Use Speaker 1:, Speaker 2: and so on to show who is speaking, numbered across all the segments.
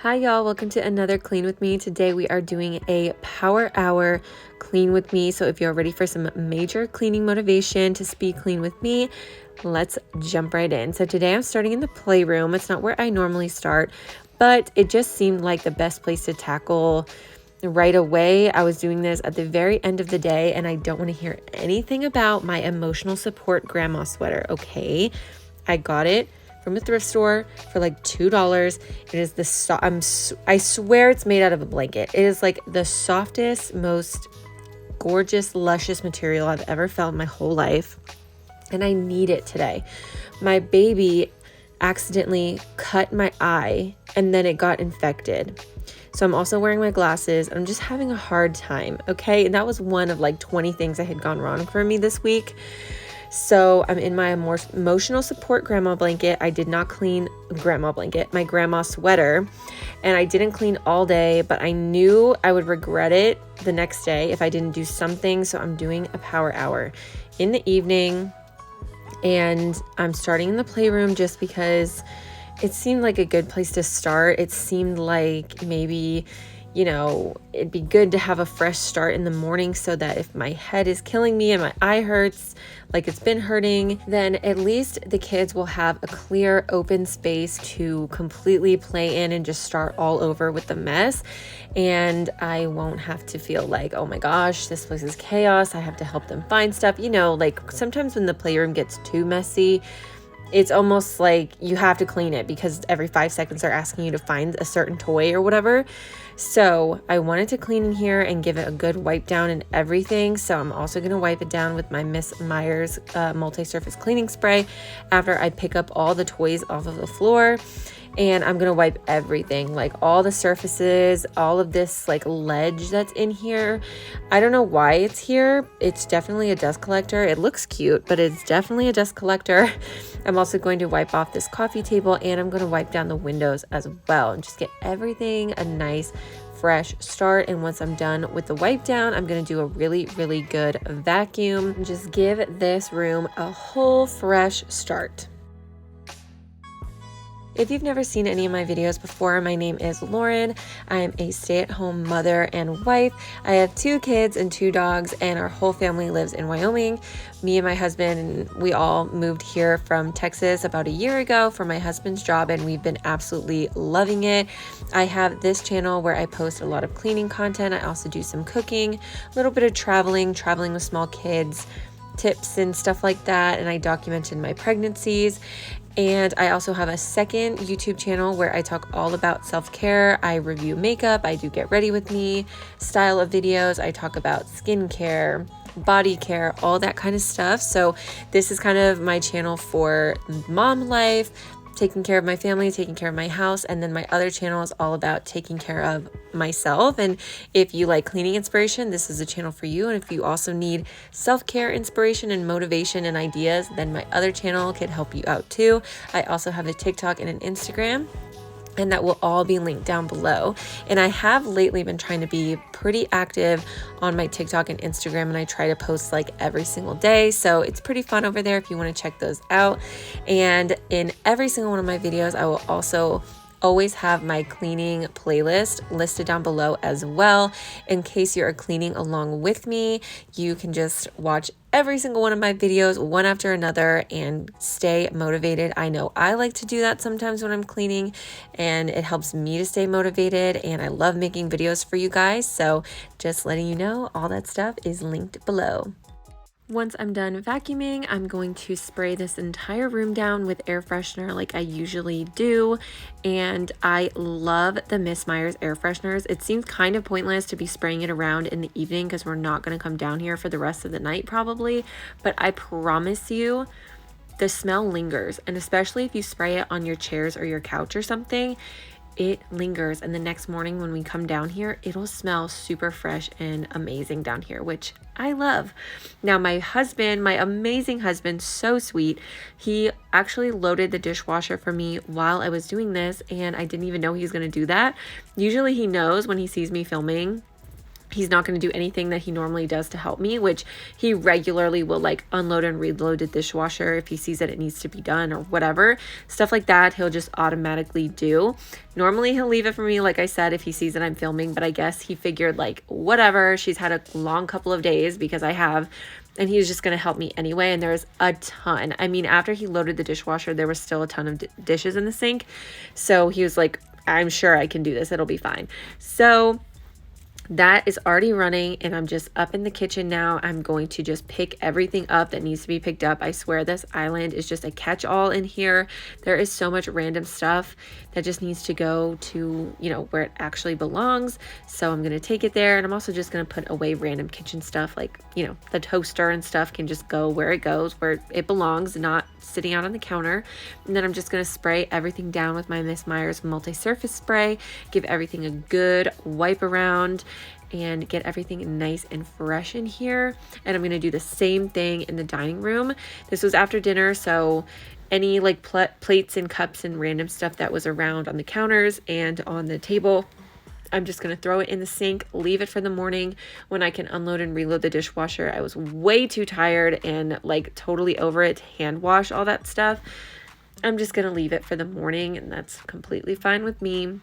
Speaker 1: Hi y'all, welcome to another Clean With Me. Today we are doing a power hour clean with me. So if you're ready for some major cleaning motivation to speed clean with me, let's jump right in. So today I'm starting in the playroom. It's not where I normally start, but it just seemed like the best place to tackle right away. I was doing this at the very end of the day and I don't want to hear anything about my emotional support grandma sweater, okay? I got it from a thrift store for like $2. It is I swear it's made out of a blanket. It is like the softest, most gorgeous, luscious material I've ever felt in my whole life. And I need it today. My baby accidentally cut my eye and then it got infected. So I'm also wearing my glasses. I'm just having a hard time, okay? And that was one of like 20 things that had gone wrong for me this week. So I'm in my more emotional support grandma blanket. I did not clean my grandma sweater, and I didn't clean all day, but I knew I would regret it the next day if I didn't do something. So I'm doing a power hour in the evening, and I'm starting in the playroom just because it seemed like a good place to start. It seemed like maybe, it'd be good to have a fresh start in the morning so that if my head is killing me and my eye hurts like it's been hurting, then at least the kids will have a clear, open space to completely play in and just start all over with the mess. And I won't have to feel like, oh my gosh, this place is chaos. I have to help them find stuff. Like sometimes when the playroom gets too messy, it's almost like you have to clean it because every 5 seconds they're asking you to find a certain toy or whatever. So I wanted to clean in here and give it a good wipe down and everything. So I'm also going to wipe it down with my Miss Meyer's multi-surface cleaning spray after I pick up all the toys off of the floor. And I'm going to wipe everything, like all the surfaces, all of this like ledge that's in here. I don't know why it's here. It's definitely a dust collector. It looks cute, but it's definitely a dust collector. I'm also going to wipe off this coffee table and I'm going to wipe down the windows as well and just get everything a nice fresh start. And once I'm done with the wipe down, I'm going to do a really, really good vacuum and just give this room a whole fresh start. If you've never seen any of my videos before, my name is Lauren. I am a stay-at-home mother and wife. I have 2 kids and 2 dogs, and our whole family lives in Wyoming. Me and my husband, we all moved here from Texas about a year ago for my husband's job, and we've been absolutely loving it. I have this channel where I post a lot of cleaning content. I also do some cooking, a little bit of traveling with small kids, tips and stuff like that, and I documented my pregnancies. And I also have a second YouTube channel where I talk all about self-care. I review makeup, I do get ready with me, style of videos, I talk about skincare, body care, all that kind of stuff. So this is kind of my channel for mom life, taking care of my family, taking care of my house, and then my other channel is all about taking care of myself. And if you like cleaning inspiration, this is a channel for you. And if you also need self-care inspiration and motivation and ideas, then my other channel could help you out too. I also have a TikTok and an Instagram, and that will all be linked down below. And I have lately been trying to be pretty active on my TikTok and Instagram, and I try to post like every single day. So it's pretty fun over there if you want to check those out. And in every single one of my videos, I will also always have my cleaning playlist listed down below as well. In case you are cleaning along with me, you can just watch every single one of my videos one after another and stay motivated. I know I like to do that sometimes when I'm cleaning, and it helps me to stay motivated, and I love making videos for you guys. So just letting you know, all that stuff is linked below. Once I'm done vacuuming, I'm going to spray this entire room down with air freshener like I usually do. And I love the Miss Meyer's air fresheners. It seems kind of pointless to be spraying it around in the evening because we're not going to come down here for the rest of the night probably. But I promise you, the smell lingers. And especially if you spray it on your chairs or your couch or something, it lingers, and the next morning when we come down here, it'll smell super fresh and amazing down here, which I love. Now my husband, my amazing husband, so sweet, he actually loaded the dishwasher for me while I was doing this, and I didn't even know he was going to do that. Usually he knows when he sees me filming He's not going to do anything that he normally does to help me, which he regularly will like unload and reload the dishwasher if he sees that it needs to be done or whatever. Stuff like that, he'll just automatically do. Normally he'll leave it for me, like I said, if he sees that I'm filming, but I guess he figured like, whatever, she's had a long couple of days because I have, and he was just going to help me anyway. And there's a ton. I mean, after he loaded the dishwasher, there was still a ton of dishes in the sink. So he was like, I'm sure I can do this. It'll be fine. So that is already running, and I'm just up in the kitchen now. I'm going to just pick everything up that needs to be picked up. I swear this island is just a catch-all in here. There is so much random stuff that just needs to go to, you know, where it actually belongs. So I'm going to take it there, and I'm also just going to put away random kitchen stuff, like, you know, the toaster and stuff can just go where it goes, where it belongs, not sitting out on the counter. And then I'm just going to spray everything down with my Miss Meyer's multi-surface spray, give everything a good wipe around, and get everything nice and fresh in here. And I'm going to do the same thing in the dining room. This was after dinner, so any like plates and cups and random stuff that was around on the counters and on the table, I'm just going to throw it in the sink, leave it for the morning when I can unload and reload the dishwasher. I was way too tired and like totally over it to hand wash all that stuff. I'm just going to leave it for the morning, and that's completely fine with me.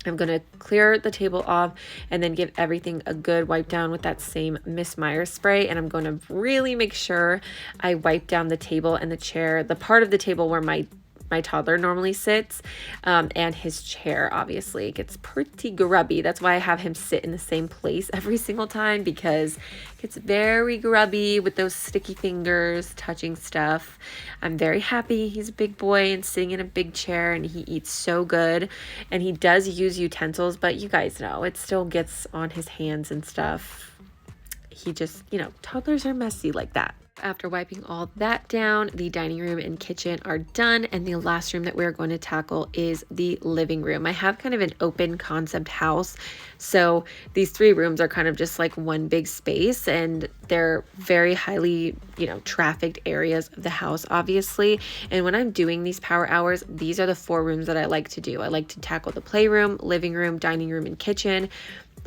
Speaker 1: I'm going to clear the table off and then give everything a good wipe down with that same Miss Meyer's spray. And I'm going to really make sure I wipe down the table and the chair, the part of the table where my toddler normally sits, and his chair obviously gets pretty grubby. That's why I have him sit in the same place every single time, because it gets very grubby with those sticky fingers touching stuff. I'm very happy he's a big boy and sitting in a big chair, and he eats so good, and he does use utensils, but you guys know it still gets on his hands and stuff. He just, you know, toddlers are messy like that. After wiping all that down, the dining room and kitchen are done, and the last room that we're going to tackle is the living room. I have kind of an open concept house, so these 3 rooms are kind of just like one big space, and they're very highly, you know, trafficked areas of the house, obviously. And when I'm doing these power hours, these are the 4 rooms that I like to do. I like to tackle the playroom, living room, dining room, and kitchen.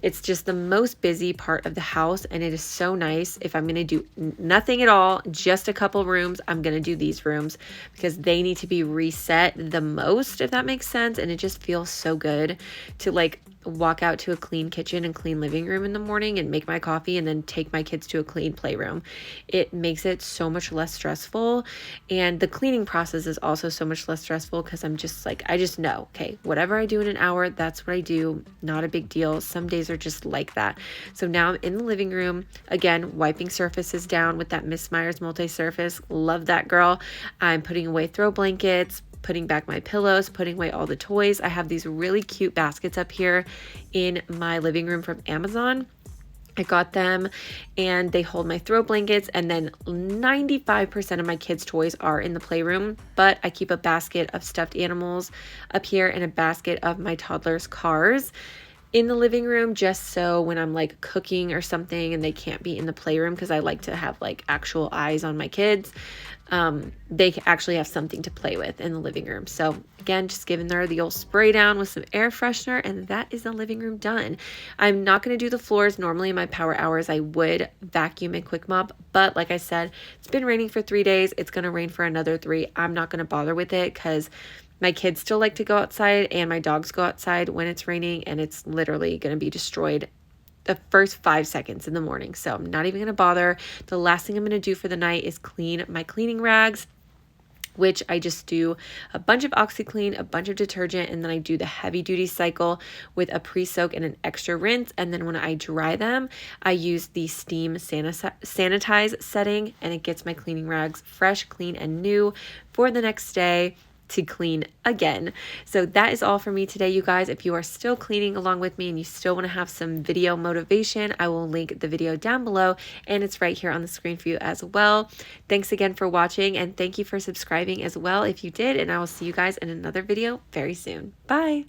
Speaker 1: It's just the most busy part of the house, and it is so nice. If I'm going to do nothing at all, just a couple rooms, I'm going to do these rooms because they need to be reset the most, if that makes sense. And it just feels so good to like walk out to a clean kitchen and clean living room in the morning and make my coffee and then take my kids to a clean playroom. It makes it so much less stressful, and the cleaning process is also so much less stressful because I'm just like, I just know, okay, whatever I do in an hour, that's what I do. Not a big deal. Some days are just like that. So now I'm in the living room again, wiping surfaces down with that Miss Meyer's multi-surface. Love that, girl. I'm putting away throw blankets, putting back my pillows, putting away all the toys. I have these really cute baskets up here in my living room from Amazon. I got them, and they hold my throw blankets, and then 95% of my kids' toys are in the playroom, but I keep a basket of stuffed animals up here and a basket of my toddler's cars in the living room, just so when I'm like cooking or something and they can't be in the playroom, because I like to have like actual eyes on my kids, they actually have something to play with in the living room. So again, just giving her the old spray down with some air freshener, and that is the living room done. I'm not going to do the floors. Normally in my power hours, I would vacuum and quick mop, but like I said, it's been raining for 3 days. It's going to rain for another 3. I'm not going to bother with it because my kids still like to go outside, and my dogs go outside when it's raining, and it's literally going to be destroyed the first 5 seconds in the morning. So I'm not even going to bother. The last thing I'm going to do for the night is clean my cleaning rags, which I just do a bunch of OxiClean, a bunch of detergent, and then I do the heavy duty cycle with a pre-soak and an extra rinse. And then when I dry them, I use the steam sanitize setting, and it gets my cleaning rags fresh, clean, and new for the next day to clean again. So that is all for me today, you guys. If you are still cleaning along with me and you still want to have some video motivation, I will link the video down below, and it's right here on the screen for you as well. Thanks again for watching, and thank you for subscribing as well if you did, and I will see you guys in another video very soon. Bye.